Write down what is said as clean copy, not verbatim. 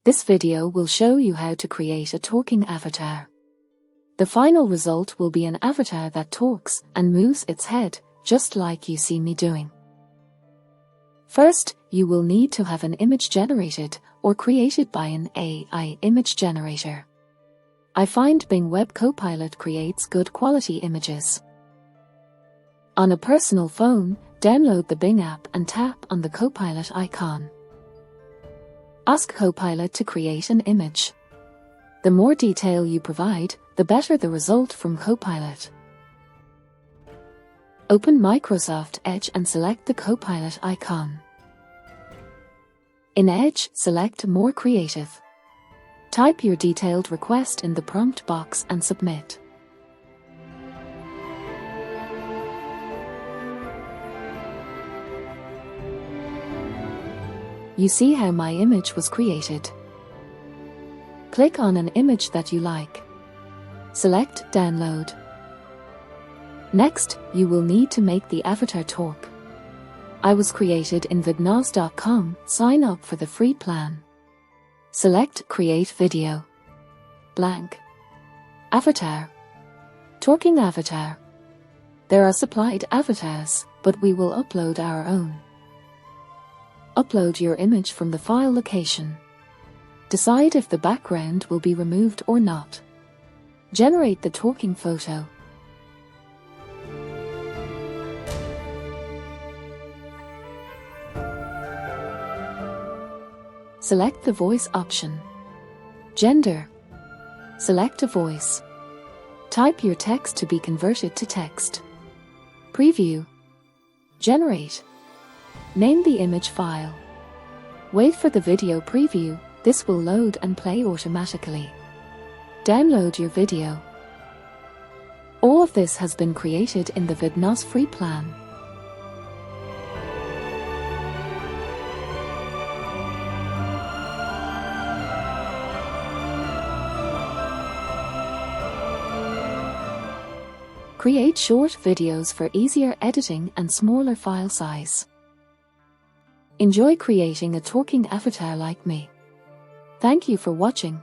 This video will show you how to create a talking avatar. The final result will be an avatar that talks and moves its head, just like you see me doing. First, you will need to have an image generated or created by an AI image generator. I find Bing Web Copilot creates good quality images. On a personal phone, download the Bing app and tap on the Copilot icon. Ask Copilot to create an image. The more detail you provide, the better the result from Copilot. Open Microsoft Edge and select the Copilot icon. In Edge, select More Creative. Type your detailed request in the prompt box and submit. You see how my image was created. Click on an image that you like. Select Download. Next, you will need to make the avatar talk. I was created in Vidnoz.com. Sign up for the free plan. Select Create Video. Blank. Avatar. Talking avatar. There are supplied avatars, but we will upload our own. Upload your image from the file location. Decide if the background will be removed or not. Generate the talking photo. Select the voice option. Gender. Select a voice. Type your text to be converted to text. Preview. Generate. Name the image file. Wait for the video preview. This will load and play automatically. Download your video. All of this has been created in the Vidnoz free plan. Create short videos for easier editing and smaller file size. Enjoy creating a talking avatar like me. Thank you for watching.